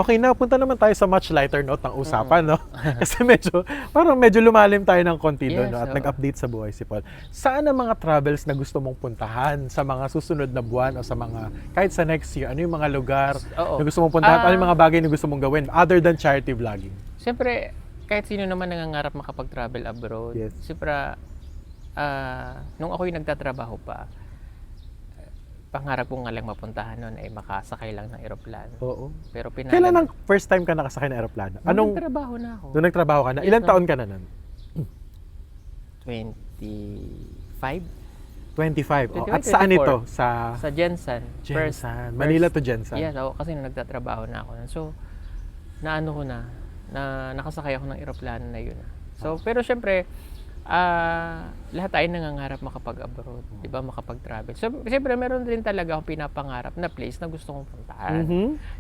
Okay na, punta naman tayo sa much lighter note ng usapan, no? Kasi parang medyo lumalim tayo ng konti doon, Yes, no? At oo. nag-update sa buhay si Paul. Saan ang mga travels na gusto mong puntahan sa mga susunod na buwan o sa mga, kahit sa next year, ano yung mga lugar Oo. na gusto mong puntahan? Ano yung mga bagay na gusto mong gawin other than charity vlogging? Siyempre, kahit sino naman nangangarap makapag-travel abroad. Yes. Siyempre, nung ako'y nagtatrabaho pa, pangarap ko nga lang mapuntahan nun ay makasakay lang ng eroplano. Oo. Pero Kailan ang first time ka nakasakay ng aeroplano? Nung nagtrabaho na ako. Nung nagtrabaho ka na? Ilang taon ka na nun? 25? 25. Oh. 25, At saan 24. ito? Sa Sa Jensen. Jensan. Manila to Jensan. Yes, ako kasi nung nagtatrabaho na ako nun. So, naano ko na nakasakay ako ng eroplano na yun. So, pero syempre, lahat tayo nangangarap makapag-abroad, di ba, makapag-travel. So, siyempre, meron din talaga akong pinapangarap na place na gusto kong puntahan.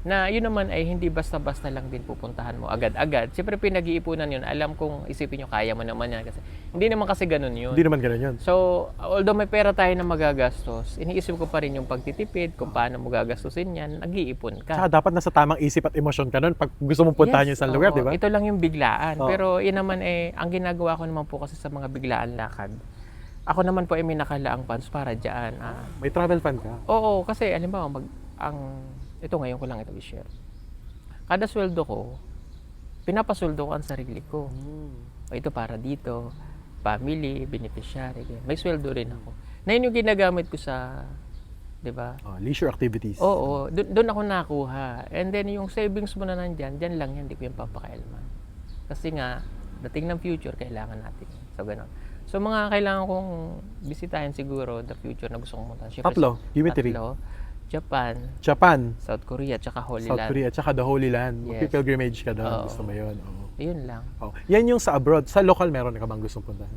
Na yun naman ay hindi basta-basta lang din pupuntahan mo agad-agad. Siyempre, pinag-iipunan yun. Alam kong isipin nyo, kaya mo naman yan. Kasi hindi naman kasi ganun yun. Hindi naman ganun yun. So, although may pera tayo na magagastos, iniisip ko pa rin yung pagtitipid, kung paano mo gagastusin yan, nag-iipon ka. Saka dapat nasa tamang isip at emosyon ka nun pag gusto mong puntahan yung isang lugar, oo. di ba? Ito lang yung biglaan. Oo. Pero yun naman ang ginagawa ko naman po kasi sa mga biglaan lakad. Ako naman po ay may nakalaang funds para dyan. May travel fund ka. Oo, kasi alam mo, ito ngayon ko lang ito i-share. Kada sweldo ko, pinapasweldo ko ang sarili ko. O ito para dito, family, beneficiary. May sweldo rin ako. Na yun yung ginagamit ko sa, di ba? Leisure activities. Oo, doon ako nakuha. And then yung savings mo na nandyan, dyan lang yan, hindi ko yung papakailman. Kasi nga, dating ng future, kailangan natin. So, gano'n. So, mga kailangan kong bisitahin siguro, the future na gusto kong puntahan. Siyempre, Tatlo, give me three. Japan, South Korea, tsaka Holy South Land. Korea, tsaka the Holy Land. Yes. Pilgrimage ka doon. Oo. Gusto mo yun. Oo. Yun lang. Yan yung sa abroad. Sa local, meron ka bang gustong puntahan?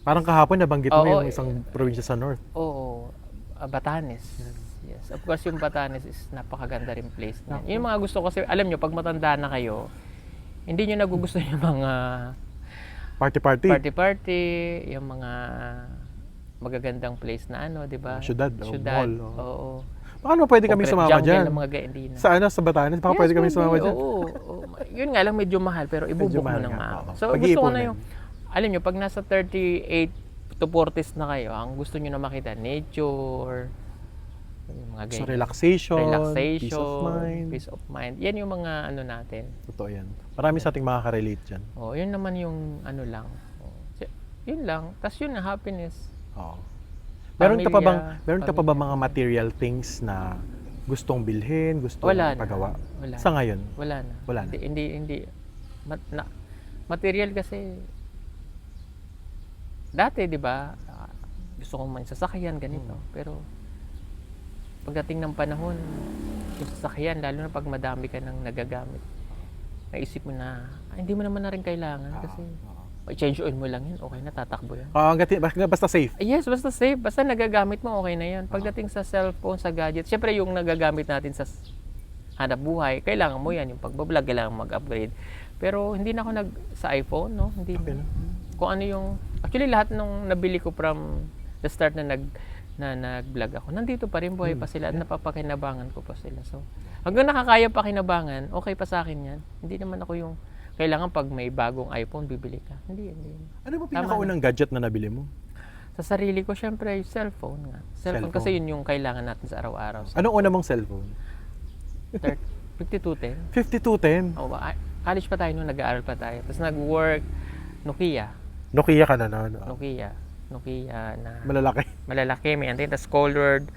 Parang kahapon nabanggit mo yung isang probinsya sa north. Oo, Batanes. Yes. Of course, yung Batanes is napakaganda rin place niya. Yung mga gusto kasi, alam nyo, pag matanda na kayo, hindi nyo nagugustuhan yung mga party-party, yung mga magagandang place na di ba? Syudad, mall. Oo. Baka naman pwede kami sumama dyan. Ng mga gaindina. Sa Batanes, baka pwede kami sumama dyan. Oo. Yun nga lang, medyo mahal, pero ibubuk mo ng mahal. So, gusto ko na yung, alam nyo, pag nasa 38 to 40s na kayo, ang gusto nyo na makita, nature, yung mga So, relaxation, peace of mind. Yan yung mga natin. Totoo yan. Marami sa ating makaka-relate dyan. Yun naman yung lang. Yun lang. Tapos yun na, happiness. Meron ka pa ba mga material things na gustong bilhin, gustong ipagawa? Wala. Sa ngayon? Wala na. Wala na. Hindi. Material kasi, dati, di ba, gusto kong may sasakyan, ganito. Pero, pagdating ng panahon, yung sasakyan, lalo na pag madami ka nang nagagamit, naisip mo na, hindi mo naman na rin kailangan kasi change oil mo lang yun, okay na, tatakbo yan. Basta safe. Yes, basta safe. Basta nagagamit mo, okay na yan. Pagdating sa cellphone, sa gadget, syempre yung nagagamit natin sa hanap buhay, kailangan mo yan. Yung pagbablog, kailangan mag-upgrade. Pero hindi na ako sa iPhone, no? Hindi Okay na. Kung ano yung, actually lahat nung nabili ko from the start na nag-vlog ako, nandito pa rin, buhay pa sila at napapakinabangan ko pa sila. So, hanggang nakakaya pa kinabangan, okay pa sa akin yan. Hindi naman ako yung, kailangan pag may bagong iPhone, bibili ka. Hindi. Ano ba pinakaunang gadget na nabili mo? Sa sarili ko, syempre, cellphone nga. Cellphone kasi yun yung kailangan natin sa araw-araw. Anong una mong cellphone? 5210. 5210? College pa tayo nung nag-aaral pa tayo. Tapos nag-work, Nokia ka na noon? Nokia na Malalaki. may antin. Tapos colored.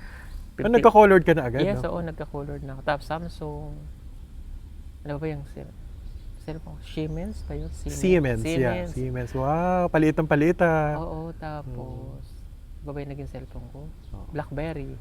Nagka-colored ka na agad? Yes, no? oo, nagka-colored na ako. Tapos Samsung. Ano ba yung cellphone? Siemens ba yun? Siemens. Wow, palitan. Oo, tapos ba yung naging cellphone ko? BlackBerry.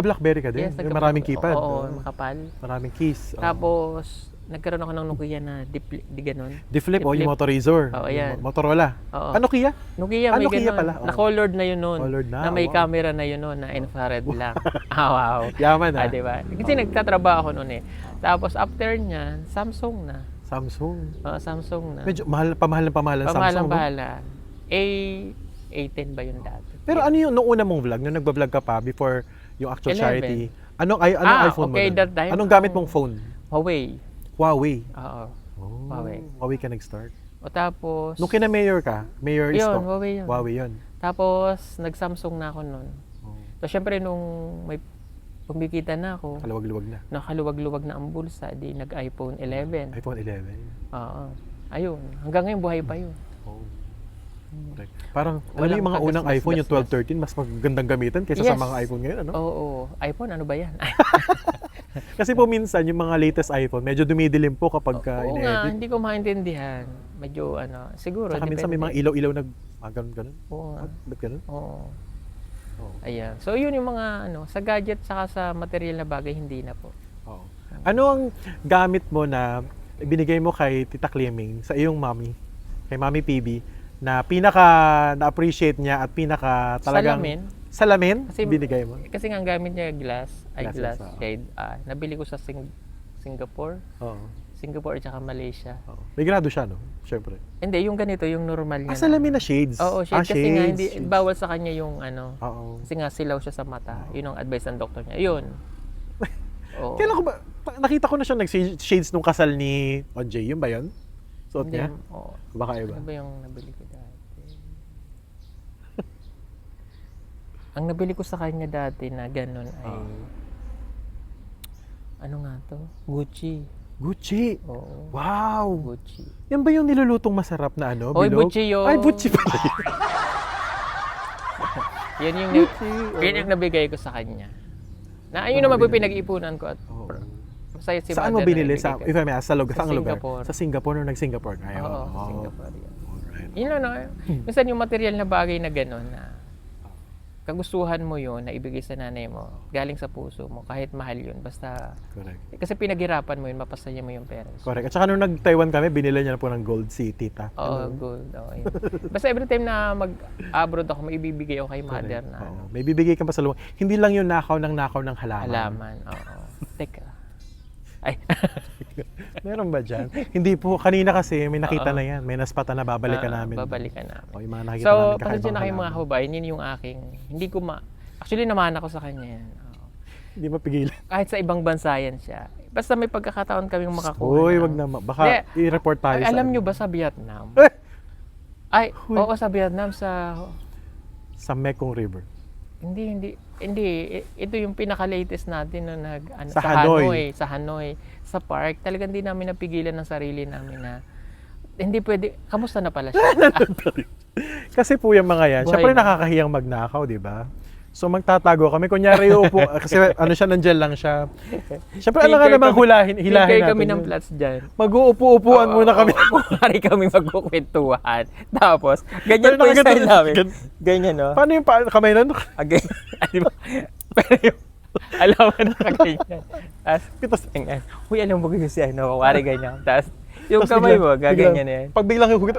Blackberry ka din? Yes, yung maraming keypad. Oo, makapal. Maraming keys. Tapos, nagkaroon ako ng Nokia na di ganon. Di-flip, yung motorizer. Oo, yan. Motorola. Oo. Nokia? Nokia, may Nokia ganon. pala. Na-colored na yun noon. Colored na, may wow. camera na yun noon, na infrared lang. Wow. Yaman na. Diba? Kasi nagtatrabaho ako noon eh. Tapos after niyan, Samsung na. Samsung. Samsung na. Medyo pamahalan Samsung. Pamahalan. A10 ba yun dati? Pero ano yung nung una mong vlog, nung nagba-vlog ka pa before yung actual 11. charity? Anong iPhone okay, mo nun? that time, Anong gamit mong phone? Huawei. Huawei. Oo. Oh, Huawei. Huawei ka nag-start. O tapos, Nung kina-mayor ka, mayor yun, stock. Huawei yun. Huawei yun. Tapos, nag-Samsung na ako nun. Oh, So, syempre, nung may kumikita na ako, kaluwag-luwag na. nakaluwag-luwag na ang bulsa, di nag-iPhone 11. iPhone 11. Oo. Ayun. Hanggang ngayon, buhay pa yun. Oh. Correct. Parang, alam mo Walang yung mga unang kagasgas-gasgas. iPhone, yung 12, 13, mas magandang gamitan kaysa sa Yes. mga iPhone ngayon, ano? Oo. iPhone, ano ba yan? Kasi po minsan, yung mga latest iPhone, medyo dumidilim po kapag Oo nga, in-edit. hindi ko maintindihan. Medyo, siguro, Saka minsan may mga depende. ilaw-ilaw na, ganun. Oo nga. Ba't ganun? Oo. Oo. Ayan. So, yun yung mga, sa gadget, saka sa material na bagay, hindi na po. Oo. Ano ang gamit mo na binigay mo kay Tita Cleming sa iyong mommy, kay Mommy PB, na pinaka na-appreciate niya at pinaka talagang Salamin. salamin Kasi- binigay mo? Kasi nga ang gamit niya glass Glasses, shade. Nabili ko sa Singapore. Oo. Singapore at saka Malaysia. Oo. May grado siya, no? Siyempre. Hindi, yung ganito, yung normal niya. Salamin na shades. Oo, shade. Kasi nga, hindi, shades. bawal sa kanya yung Oo. kasi nga silaw siya sa mata. Yun ang advice ng doktor niya. Yun. Oo. Kailan ko ba, nakita ko na siya nag-shades nung kasal ni OJ. Yun ba yun? Suot Hindi, niya? oo. Baka iba. Ano ba yung nabili ko dati? Ang nabili ko sa kanya dati na ganun ay ano nga to? Gucci. Gucci. Oo. Wow. Gucci. Yan ba yung nilulutong masarap na ano? Oy, bilog? Gucci yun. Ay, Gucci pala yun. Yan yung, Gucci. yan yung nabigay ko sa kanya. Na ayun naman po pinag-ipunan ko at Oo. masaya si Saan mo mother na binili? ibigay ko. If I may ask, saang lugar? Singapore. Sa Singapore nung nag-Singapore kayo? Oo, Oo. Singapore yan. Alright. Yun lang, no? Minsan yung material na bagay na gano'n na kagustuhan mo yun na ibigay sa nanay mo, galing sa puso mo, kahit mahal yun, basta, Correct. kasi pinaghirapan mo yun, mapasaya mo yung parents. Correct. At saka nung nag-Taiwan kami, binili niya na po ng gold si tita. Oo, good. Oo, yun. Basta every time na mag-abroad ako, may ibibigay ako kay mother na Oo. May bibigay kang pasalubong. Hindi lang yung nakaw ng halaman. halaman. Oo. Teka. Ay. Meron ba dyan? Hindi po. Kanina kasi may nakita Oo. na yan. May naspata na babalikan namin. Babalikan namin. O, yung mga nakita So, namin pasensya na kayo mga halaman. kababayan, yun yung aking, hindi ko actually naman ako sa kanya yan. Oo. Hindi mapigilan. Kahit sa ibang bansa yan siya. Basta may pagkakataon kaming makakuha. Uy, ng- wag na. Baka Hindi. i-report tayo Ay, alam ano. nyo ba sa Vietnam? Eh! Ay, Uy. oo, sa Vietnam, Sa Mekong River. Hindi. Ito yung pinaka-latest natin no, Sa Hanoi. Sa Hanoi. Sa park. Talagang hindi namin napigilan ng sarili namin na hindi pwede. Kamusta na pala siya? Kasi po yung mga yan, Buhay syempre na. nakakahiyang magnakaw, di ba? So magtatago kami. Kunyari upo, kasi ano siya, nandyan lang siya. Syempre alam nga Sticker naman kami- hilahin Sticker natin. kami ng yun. plots dyan. Mag-uupo-upuan muna kami. Kumari kami magkukwentuhan. Tapos, ganyan Pero po yung nakaganto- style namin. gan- Ganyan, no? Paano yung kamay nun? Again. Di ba? Pero yung, alam mo na kaganyan. Tapos, Pitas. ganyan. Uy, alam mo ganyan si ano, kumari ganyan. Tapos, yung Tas kamay biglang- mo, gaganyan na yan. Pag biglang hugot,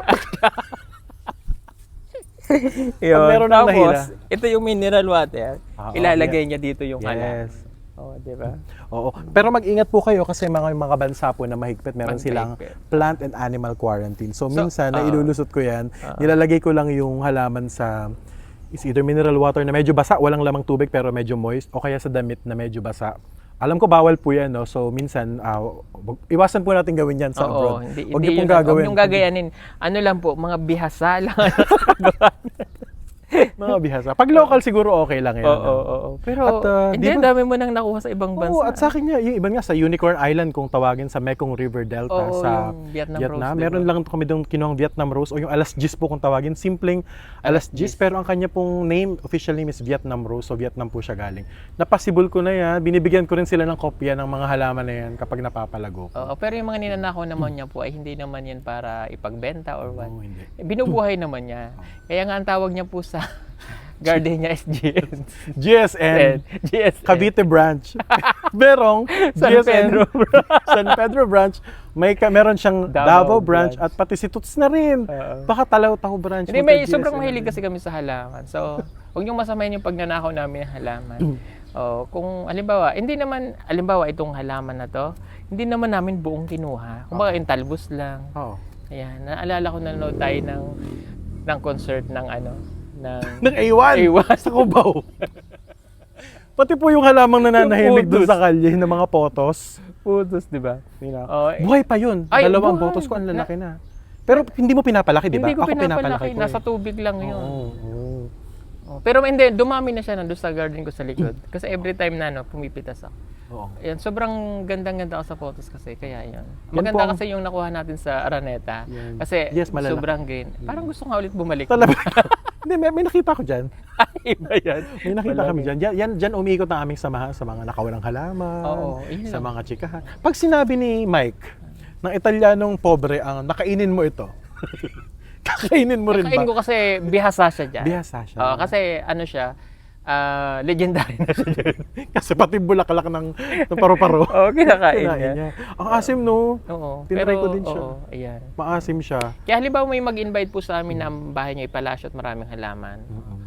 Yun. meron ng Tapos, nahila. ito yung mineral water. Oo, Ilalagay niya dito yung halaman. yes. Oo, di ba? Oo. Pero mag-ingat po kayo kasi mga bansa po na mahigpit, meron silang Mahigpit. plant and animal quarantine. So, minsan, oo. nailulusot ko yan, nilalagay ko lang yung halaman sa is either mineral water na medyo basa, walang lamang tubig pero medyo moist, o kaya sa damit na medyo basa. Alam ko bawal po yan, no? So, minsan, iwasan po natin gawin yan sa abroad. Huwag niyo pong gagawin. Huwag niyong gagayanin. Ano lang po, mga bihasa lang. Mga bihasa. Pag local siguro okay lang yan. Oo. Pero, At, hindi, di ba- dami mo nang nakuha sa ibang bansa. Oo, at sa akin nga, yung iba nga sa Unicorn Island kung tawagin sa Mekong River Delta Oo, sa yung Vietnam Rose, diba? Meron lang kami doon kinuhang Vietnam Rose o yung Alas Gis po kung tawagin. Simpleng Alas Gis, pero ang kanya pong official name is Vietnam Rose, so Vietnam po siya galing. Napasibol ko na yan, binibigyan ko rin sila ng kopya ng mga halaman na yan kapag napapalago ko. Oo, pero yung mga ninanakaw naman niya po ay hindi naman yan para ipagbenta or what. Oo, hindi. Binubuhay naman niya. Kaya nga ang tawag niya po sa Gardenia SGN. GSN, GSN. Cavite branch. Merong San GSN, Pedro San Pedro branch. Meron siyang Davao branch at pati si Tuts na rin. Oo. Baka Talaw-Taho branch. Hindi, mo may sa sobrang GSN. mahilig kasi kami sa halaman. So, huwag niyong masamayin yung pagnanakaw namin ng halaman. Kung halimbawa, itong halaman na to, hindi naman namin buong kinuha. Kung baka yung talbos lang. Oo. Ayan, naalala ko nanonood tayo ng concert ng Ng A1, A1. sa Cubao. Pati po yung halamang nananahimik Yung doon utos. sa kalye ng mga potos. Putos, di ba? Oo, Buhay pa yun. Ay, Dalawang buhay. potos ko, ang lalaki na. Pero hindi mo pinapalaki, di ba? Hindi ko Ako pinapalaki, ko nasa eh. tubig lang yun. Oo, oo. Oh, pero hindi, dumami na siya nandun sa garden ko sa likod. Kasi every time na pumipitas ako. Oo. Ayan, sobrang gandang-ganda ako sa photos kasi, kaya yun. Yan Maganda po ang- kasi yung nakuha natin sa Araneta. Yan. Kasi Yes, malalaki. sobrang green. Parang gusto nga ulit bumalik. Talaga. Hindi, may nakita ko dyan. Iba yan. May nakita Malaki. kami dyan. Dyan umiikot ang aming samahan sa mga nakawalang halaman, Oo, yun sa lang. mga chikahan. Pag sinabi ni Mike, ng Italianong pobre, ang nakainin mo ito. Kakainin mo rin Kainin ko ba? kasi bihasa siya dyan. Bihasa siya. Oo, kasi ano siya, legendary na siya dyan. Kasi pati bulaklak ng paru-paro. Oo, kinakain Kinain niya. niya. Ang asim, no? Oo. Tinry ko din siya. Oo, ayan. Maasim siya. Kaya halimbawa may mag-invite po sa amin na ang bahay niyo ay palasyo at maraming halaman.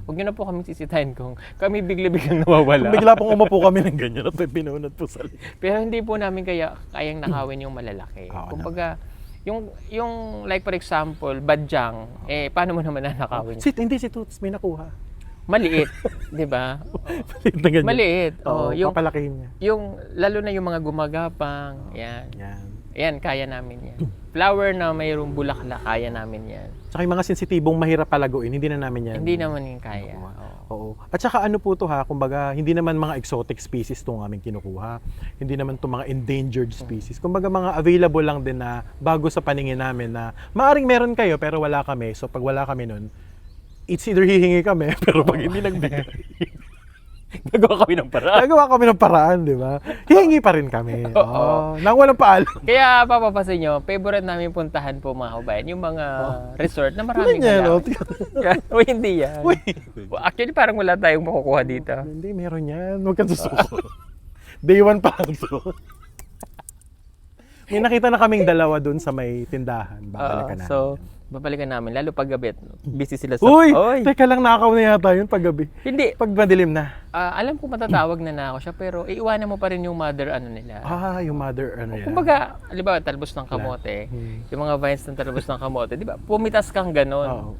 Huwag niyo na po kami sisitahin kung kami bigla-biglang nawawala. Kung bigla pong umupo kami ng ganyan at may pinunod po sa likod. Pero hindi po namin kayang nakawin yung malalaki. Oo, Kumbaga, yung like for example, badyang, paano mo naman nanakawin? Hindi si Toots may nakuha. Maliit, 'di ba? Maliit na ganyan. Maliit. Oo, yung papalakihin niya. lalo na yung mga gumagapang, yan. Yan. Yan, kaya namin yan. Flower na mayroong bulaklak, kaya namin yan. Tsaka yung mga sensitibong mahirap palaguin, hindi na namin yan. Hindi naman yung kaya. Nakuha. Oo. Oo. At saka ano po to ha, kumbaga hindi naman mga exotic species itong aming kinukuha. Hindi naman to mga endangered species. Kumbaga mga available lang din na bago sa paningin namin na maaring meron kayo pero wala kami. So pag wala kami nun, it's either hihingi kami pero pag hindi nagbigay, Gagawa kami ng paraan. nagawa kami ng paraan, di ba? Hihingi pa rin kami. Oo. Nang walang paalam. Kaya papapasin nyo, favorite namin puntahan po mga kabayan, yung mga resort na maraming Ganyan, oh. halaman. Yan. Uy, hindi yan. Uy. Actually, parang wala tayong makukuha dito. Hindi, meron yan. Huwag kang susuko. Day one pa lang to. May nakita na kaming dalawa dun sa may tindahan. Babalikan namin. So, babalikan namin. Lalo pag gabi, busy sila sa... Uy! Oy! Teka lang, nakaw na yata yun paggabi. Hindi. Pag madilim na. Alam ko matatawag na ako siya, pero iiwanan mo pa rin yung mother ano nila. Yung mother, ano yan. Kumbaga, halimbawa, talbos ng kamote, yung mga vines ng talbos ng kamote, di ba? Pumitas kang ganon.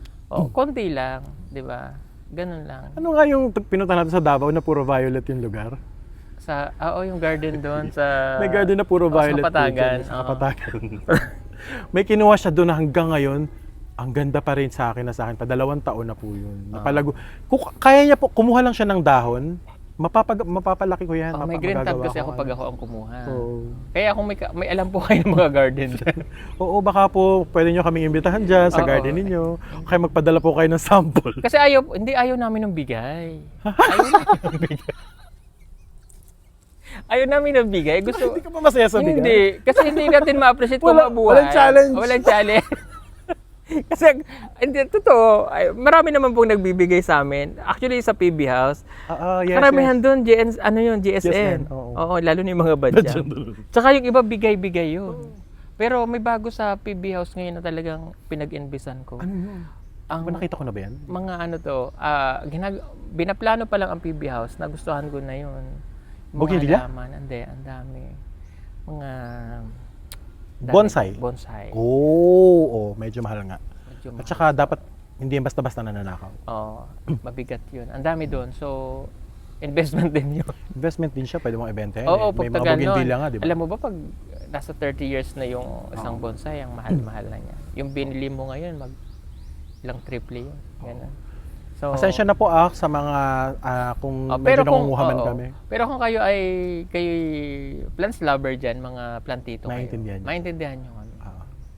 Konti lang, di ba? Ganon lang. Ano nga yung pinunta natin sa Davao na puro violet yung lugar? Yung garden doon sa... May garden na puro violet. Sa Kapatagan. Sa Kapatagan. May kinuha siya doon na hanggang ngayon. Ang ganda pa rin sa akin na sa akin. Pa 2 taon na po yun. Napalago. Kaya niya po, kumuha lang siya ng dahon. Mapapalaki ko yan. May green tab magagawa kasi ko ako pag ano. ako ang kumuha. Oo. Kaya kung may alam po kayo ng mga garden dyan. Oo, baka po pwede nyo kaming imbitahan dyan sa Oo. garden ninyo. Kaya magpadala po kayo ng sample. Kasi ayaw namin ng bigay. Ayaw namin ng bigay. Ayaw namin ng bigay. Gusto, Hindi ka pa masaya sa bigay? Hindi. Kasi hindi natin ma-appreciate kung mabuhay. Walang challenge. Walang challenge. Kasi, hindi, totoo, marami naman pong nagbibigay sa amin. Actually, sa PB House, Yes, karamihan yes. doon, GSN. oo. Oo, lalo na yung mga badya. Badya doon. Tsaka yung iba, bigay-bigay yun. Pero may bago sa PB House ngayon na talagang pinag-invisan ko. Ano yun? Ang Nakita ko na ba yan? mga ano to, binaplano pa lang ang PB House, nagustuhan ko na yun. Bougainvillea? Halaman, hindi, ang dami. Mga... Bonsai? Bonsai. Oo, medyo mahal nga. Medyo At mahal. saka dapat hindi yan basta-basta nananakaw. Oo, mabigat yun. Ang dami doon. So, investment din yun. Investment din siya, pwede mong ibenta yan. Oo, May pag mga tagal bougainvillea nun. nga, di ba? Alam mo ba, pag nasa 30 years na yung isang bonsai, ang mahal-mahal na niya. Yung binili mo ngayon, ilang triple yun. Ganun. So, Pasensya na po sa mga kung medyo nangunguha man kami. Pero kung kayo plants lover dyan, mga plantito Maintindihan kayo, niyo. maintindihan nyo kami.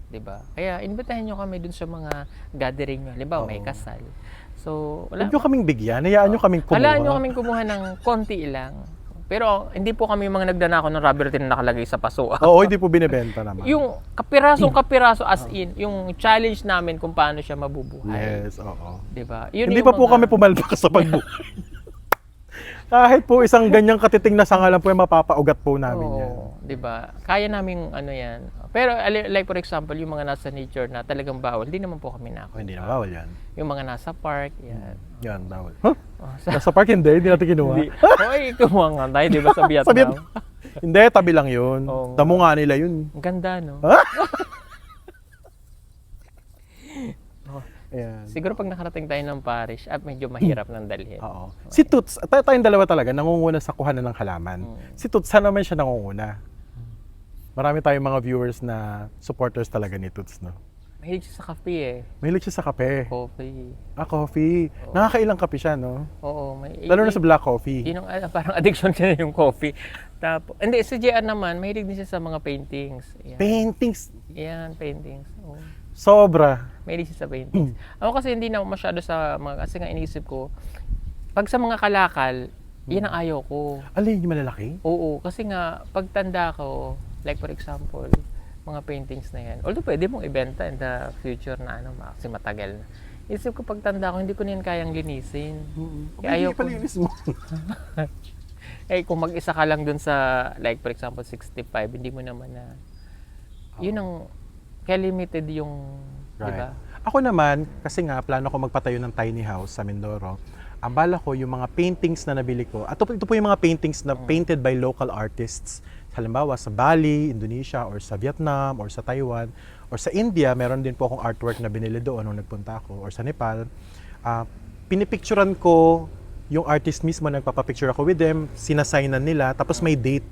Diba? Kaya invitahin nyo kami dun sa mga gathering nyo. Halimbawa, may kasal. So, Huwag nyo kaming bigyan, hayaan nyo kaming kumuha. Halaan nyo kaming kumuha ng konti lang. Pero hindi po kami mga nagdanako ng rubber tin na nakalagay sa paso. Oo, hindi po binibenta naman. Yung kapiraso as in, yung challenge namin kung paano siya mabubuhay. Yes, oo. Diba? Yun Hindi yung pa po kami pumalpak sa pagbuhay. Kahit po isang ganyang katiting na sanga lang po yung mapapaugat po namin yan. Oo, 'di ba? Kaya naming ano 'yan. Pero like for example, yung mga nasa nature na talagang bawal, hindi naman po kami nako. Hindi na bawal yan. Yung mga nasa park, 'yan. Yan, bawal. Huh? Oh, Nasa park hindi natin kinuha. Hoy, kumuha nga tayo, 'di ba, sa Vietnam? Sa Vietnam. Hindi, tabi lang yun. Oo. Damo nga nila yun. Ang ganda, no? Ha? Ayan. Siguro pag nakarating tayo ng parish, medyo mahirap nang dalhin. Oo. Si Toots, tayong dalawa talaga nangunguna sa kuhanan ng halaman. Si Toots, saan naman siya nangunguna? Marami tayong mga viewers na supporters talaga ni Toots, no? Mahilig siya sa kape eh. Mahilig siya sa kape. Coffee. Coffee. Nakakailang kape siya, no? Oo. Lalo na sa black coffee. Yun ang parang addiction niya yung coffee. Hindi, si JR naman, mahilig din siya sa mga paintings. Yan. Paintings. Yan, paintings. Oo. Sobra. Mahilig siya sa paintings. Ako kasi hindi na ako masyado sa mga, kasi nga inisip ko, pag sa mga kalakal, yan ang ayaw ko. Alin yung malalaki? Oo, kasi nga, pag tanda ko, like for example, mga paintings na yan, although pwede mong ibenta in the future na kasi matagal na. Isip ko pag tanda ko, hindi ko na yan kayang linisin. Kaya ayaw ko. Palinis mo. Kung mag-isa ka lang dun sa, like for example, 65, hindi mo naman na, yun ang, kaya limited yung, di ba? Ako naman, kasi nga, plano ko magpatayo ng tiny house sa Mindoro. Ang bala ko, yung mga paintings na nabili ko, at ito po yung mga paintings na painted by local artists. Halimbawa, sa Bali, Indonesia, or sa Vietnam, or sa Taiwan, or sa India, meron din po akong artwork na binili doon nung nagpunta ako, or sa Nepal. Pinipicturan ko yung artist mismo, nagpapapicture ako with them, sinasignan nila, tapos may date.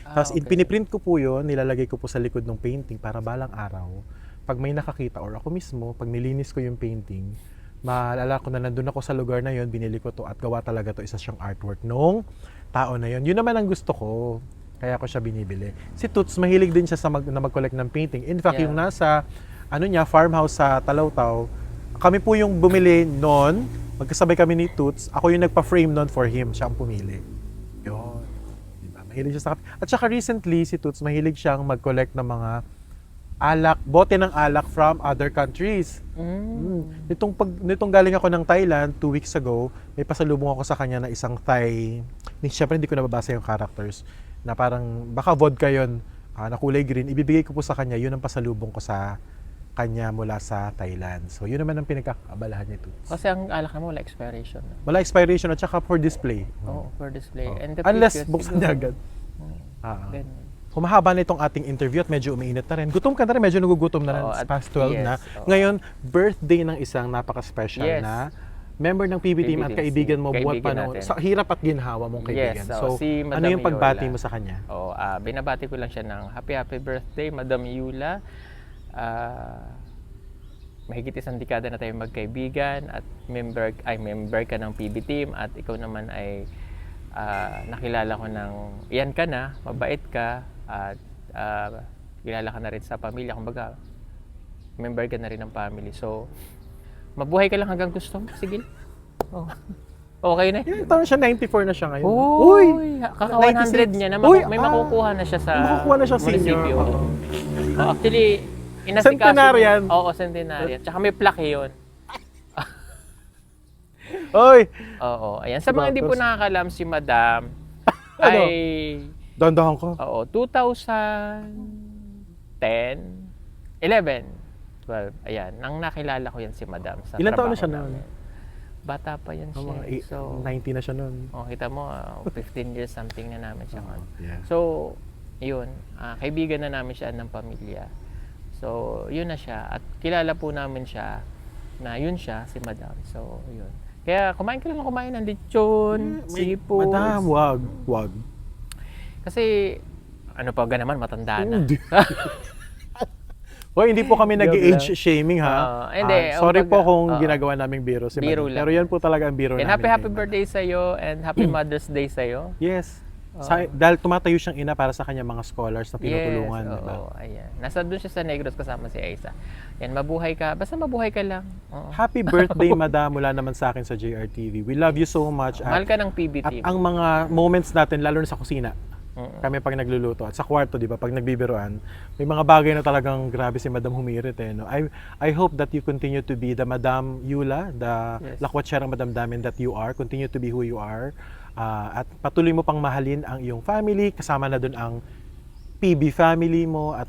Tapos Okay. piniprint ko po yun, nilalagay ko po sa likod ng painting para balang araw, pag may nakakita, or ako mismo, pag nilinis ko yung painting, maalala ko na nandun ako sa lugar na yun, binili ko to at gawa talaga to, isa siyang artwork nung tao na yun. Yun naman ang gusto ko. Kaya ko siya binibili. Si Toots, mahilig din siya na mag-collect ng painting. In fact, Yeah. yung nasa farmhouse sa Talawtaw, kami po yung bumili noon, magkasabay kami ni Toots, ako yung nagpa-frame noon for him, siya ang pumili. Yun. Diba? Mahilig siya sa kape. At saka recently, si Toots, mahilig siyang mag-collect ng mga bote ng alak from other countries. Nitong galing ako ng Thailand 2 weeks ago, may pasalubong ako sa kanya na isang Thai. Siyempre hindi ko nababasa yung characters na parang baka vodka yun, na kulay green. Ibibigay ko po sa kanya, yun ang pasalubong ko sa kanya mula sa Thailand. So yun naman ang pinagkakabalahan nito. Kasi ang alak mo, wala expiration. Wala expiration at saka for display. Oo, for display. And the Unless pictures, buksan niya agad. Ganun. Humahaba na itong ating interview at medyo umiinit na rin. Gutom ka na rin, medyo nagugutom na rin. Oo, It's at past 12 na. yes, oo. Ngayon, birthday ng isang napaka-special Yes. na member ng PB team at PB team, kaibigan mo buhat kaibigan panahon. natin. Sa hirap at ginhawa mong kaibigan. Yes, So, si ano Madam yung pagbati Yola. mo sa kanya? Binabati ko lang siya ng happy birthday, Madam Yula. Mahigit isang dekada na tayo magkaibigan at member ka ng PB team at ikaw naman ay nakilala ko ng iyan ka na, mabait ka at kilala ka na rin sa pamilya, kumbaga member ka na rin ng family. So, mabuhay ka lang hanggang gusto mo. Sige. Oh. Okay na. Ilang taon siya? 94 na siya ngayon. Uy! Kaka 100 niya na. Uy, May makukuha na siya sa makukuha na siya senior. munisipyo. Actually, Centenarian. Oo, centenarian. Tsaka may plaque yun. Oy! Oo, ayan. Sa mga hindi po Tapos- nakakalam, si Madam Ano? ay, Dandahan ko. 2010, 11, 12, ayan. Nang nakilala ko yan si Madam sa Ilan taon na trabaho siya noon? namin. Bata pa yan siya. Mga So, 90 na siya noon. kita mo, 15 years something na namin siya. Yeah. So, yun, kaibigan na namin siya ng pamilya. So, yun na siya. At kilala po namin siya na yun siya, si Madam. So, yun. Kaya kumain ka lang ng kumain ng lechon, seafood. Madam, wag. Kasi, ano pa ga naman, matanda na. Hindi. Hoy, hindi po kami Joke nag-age lang. shaming ha. Hindi, Sorry po kumbaga, kung ginagawa naming biro si Biro Madam. lang. Pero yan po talaga ang biro And namin. happy kay birthday sa'yo and happy Mother's Day sa'yo. Yes. Dahil tumatayo siyang ina para sa kanya mga scholars na tinutulungan. Yes, diba? oo, ayan. Nasa doon siya sa Negros kasama si Aiza. Yan, mabuhay ka. Basta mabuhay ka lang. Oo. Happy birthday, Madam, mula naman sa akin sa JRTV. We love you so much. Mahal ka ng PB At team. ang mga moments natin, lalo na sa kusina, Mm. kami pag nagluluto, at sa kwarto, di ba, pag nagbibiroan, may mga bagay na talagang grabe si Madam humirit. No? I hope that you continue to be the Madam Yula, the Yes. lakwatserang Madam Damin that you are. Continue to be who you are. At patuloy mo pang mahalin ang iyong family, kasama na doon ang PB family mo, at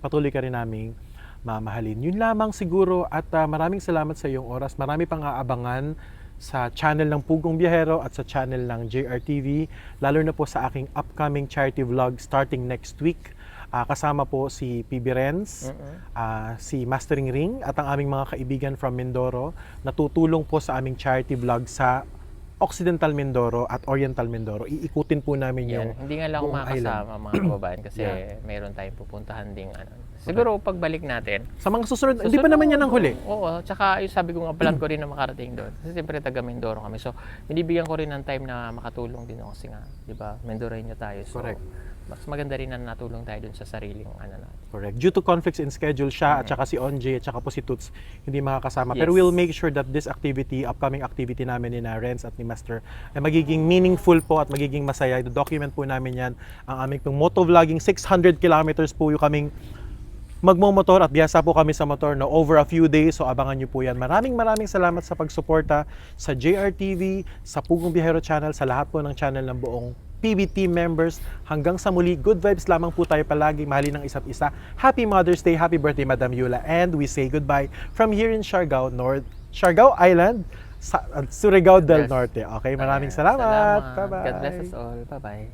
patuloy ka rin naming mamahalin. Yun lamang siguro, at maraming salamat sa iyong oras. Marami pang aabangan sa channel ng Pugong Biyahero at sa channel ng JRTV, lalo na po sa aking upcoming charity vlog starting next week. Kasama po si PB Renz, si Mastering Ring at ang aming mga kaibigan from Mindoro na tutulong po sa aming charity vlog sa Occidental Mindoro at Oriental Mindoro. Iikutin po namin yung Yan. Hindi nga lang ako buong makakasama mga kababayan kasi Yeah. mayroon tayong pupuntahan ding ano. Siguro pagbalik natin. Sa mga susunod, hindi pa naman yan ang huli. Oo, tsaka yung sabi ko nga plan ko rin na makarating doon. Kasi siyempre taga Mindoro kami. So, binibigyan ko rin ng time na makatulong din ako kasi nga, 'di ba? Mendoreño tayo. So, Correct. mas maganda rin na natulong tayo doon sa sariling ano natin. Correct. Due to conflicts in schedule siya at saka si Onjay at saka po si Toots hindi makakasama. Pero Yes. we'll make sure that this activity, upcoming activity namin ni Renz at ni Master ay magiging meaningful po at magiging masaya. I-document po namin yan. Ang aming pong motovlogging, 600 kilometers po yung kaming magmomotor at biyasa po kami sa motor no over a few days. So abangan nyo po yan. Maraming salamat sa pagsuporta sa JRTV, sa Pugong Biyahero Channel, sa lahat po ng channel ng buong PB team members. Hanggang sa muli, good vibes lamang po tayo palagi, mahalin ng isa't isa. Happy Mother's Day, happy birthday Madam Yula, and we say goodbye from here in Siargao Island, Surigao del Yes. Norte. Okay, maraming salamat. Bye-bye. God bless us all. Bye-bye.